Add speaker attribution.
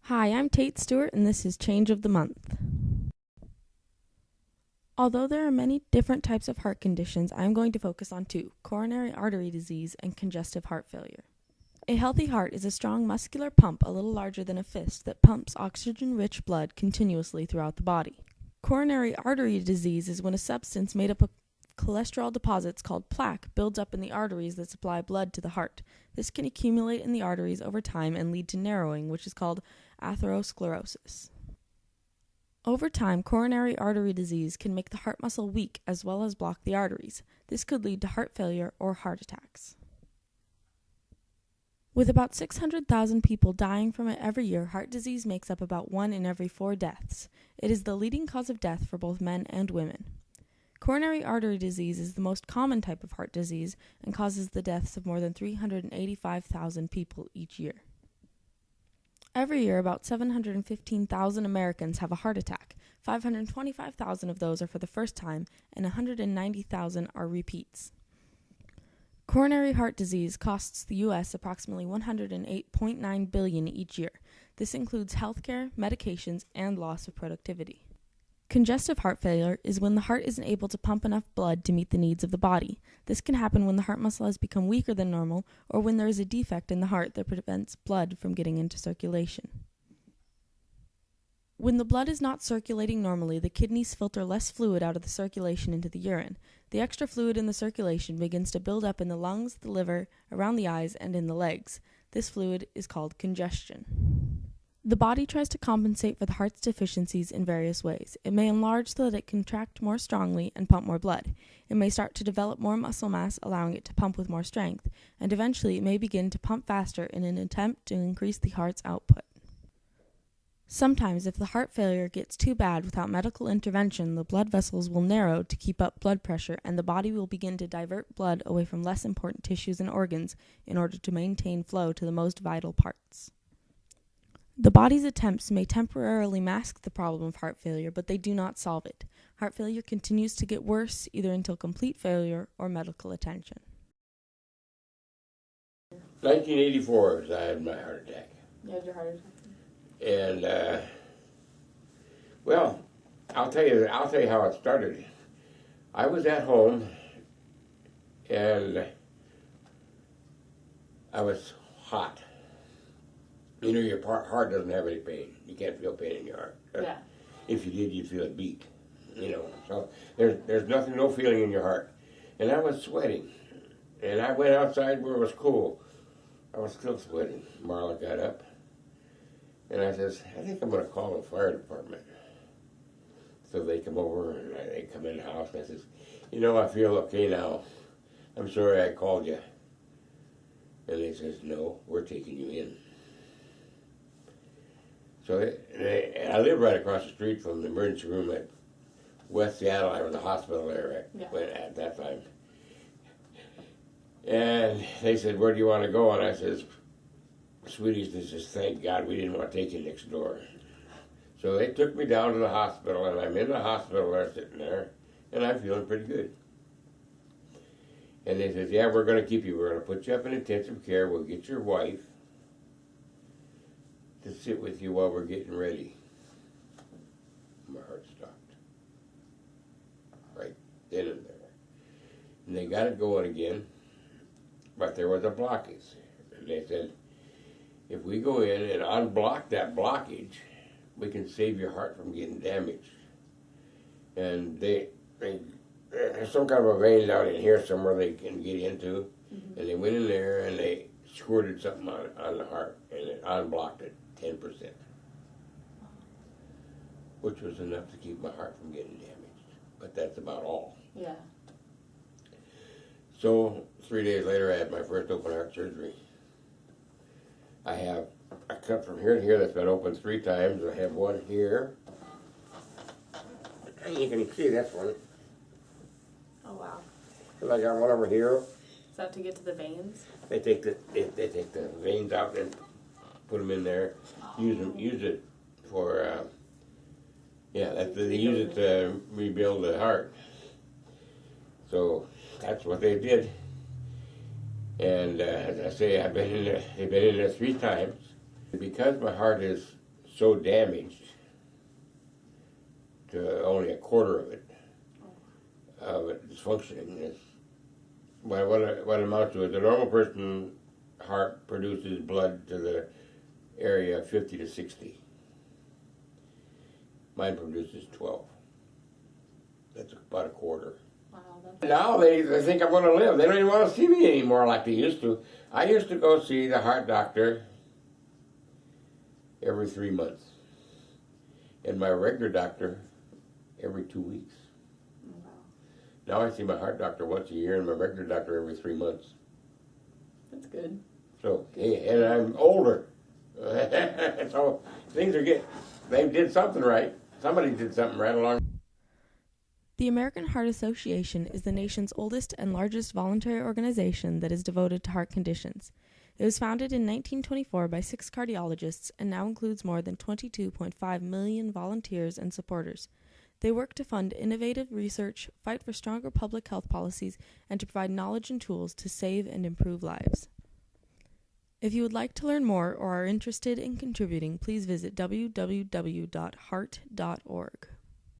Speaker 1: Hi, I'm Tate Stewart, and this is Change of the Month. Although there are many different types of heart conditions, I'm going to focus on two: coronary artery disease and congestive heart failure. A healthy heart is a strong muscular pump a little larger than a fist that pumps oxygen-rich blood continuously throughout the body. Coronary artery disease is when a substance made up of cholesterol deposits called plaque builds up in the arteries that supply blood to the heart. This can accumulate in the arteries over time and lead to narrowing, which is called atherosclerosis. Over time, coronary artery disease can make the heart muscle weak as well as block the arteries. This could lead to heart failure or heart attacks. With about 600,000 people dying from it every year, heart disease makes up about 1 in every 4 deaths. It is the leading cause of death for both men and women. Coronary artery disease is the most common type of heart disease and causes the deaths of more than 385,000 people each year. Every year, about 715,000 Americans have a heart attack. 525,000 of those are for the first time, and 190,000 are repeats. Coronary heart disease costs the U.S. approximately $108.9 billion each year. This includes healthcare, medications, and loss of productivity. Congestive heart failure is when the heart isn't able to pump enough blood to meet the needs of the body. This can happen when the heart muscle has become weaker than normal or when there is a defect in the heart that prevents blood from getting into circulation. When the blood is not circulating normally, the kidneys filter less fluid out of the circulation into the urine. The extra fluid in the circulation begins to build up in the lungs, the liver, around the eyes, and in the legs. This fluid is called congestion. The body tries to compensate for the heart's deficiencies in various ways. It may enlarge so that it can contract more strongly and pump more blood. It may start to develop more muscle mass, allowing it to pump with more strength, and eventually it may begin to pump faster in an attempt to increase the heart's output. Sometimes, if the heart failure gets too bad without medical intervention, the blood vessels will narrow to keep up blood pressure, and the body will begin to divert blood away from less important tissues and organs in order to maintain flow to the most vital parts. The body's attempts may temporarily mask the problem of heart failure, but they do not solve it. Heart failure continues to get worse, either until complete failure or medical attention.
Speaker 2: 1984 I had my heart attack.
Speaker 1: You had your heart attack?
Speaker 2: And, well, I'll tell you how it started. I was at home, and I was hot. You know, your heart doesn't have any pain. You can't feel pain in your heart.
Speaker 1: Yeah.
Speaker 2: If you did, you'd feel it beat. You know, so there's nothing, no feeling in your heart. And I was sweating. And I went outside where it was cool. I was still sweating. Marla got up. And I says, I think I'm going to call the fire department. So they come over and they come in the house. And I says, you know, I feel okay now. I'm sorry I called you. And they says, no, we're taking you in. So I live right across the street from the emergency room at West Seattle. I was in the hospital there at that time. And they said, where do you want to go? And I says, sweeties, they says, thank God we didn't want to take you next door. So they took me down to the hospital, and I'm in the hospital there, sitting there, and I'm feeling pretty good. And they says, yeah, we're going to keep you. We're going to put you up in intensive care. We'll get your wife to sit with you while we're getting ready. My heart stopped. Right then and there. And they got it going again, but there was a blockage. And they said, if we go in and unblock that blockage, we can save your heart from getting damaged. And there's some kind of a vein down in here somewhere they can get into. Mm-hmm. And they went in there and they squirted something on the heart, and it unblocked it 10%, which was enough to keep my heart from getting damaged. But that's about all.
Speaker 1: Yeah.
Speaker 2: So 3 days later, I had my first open heart surgery. I have a cut from here to here that's been opened 3 times. I have one here. And you can see this one.
Speaker 1: Oh, wow.
Speaker 2: And I got one over here.
Speaker 1: Is that to get to the veins?
Speaker 2: They take the veins out and put them in there. Use it for they use it to rebuild the heart. So that's what they did. And as I say, they've been in there 3 times. Because my heart is so damaged to only a quarter of it is functioning. It's, what it amounts to is the normal person heart produces blood to the area 50 to 60. Mine produces 12. That's about a quarter.
Speaker 3: Wow,
Speaker 2: Now they think I'm going to live. They don't even want to see me anymore like they used to. I used to go see the heart doctor every 3 months, and my regular doctor every 2 weeks.
Speaker 3: wow.
Speaker 2: Now I see my heart doctor once a year and my regular doctor every 3 months.
Speaker 3: That's good.
Speaker 2: So, and I'm older. So things are good. They did something right. Somebody did something right along.
Speaker 1: The American Heart Association is the nation's oldest and largest voluntary organization that is devoted to heart conditions. It was founded in 1924 by 6 cardiologists and now includes more than 22.5 million volunteers and supporters. They work to fund innovative research, fight for stronger public health policies, and to provide knowledge and tools to save and improve lives. If you would like to learn more or are interested in contributing, please visit www.heart.org.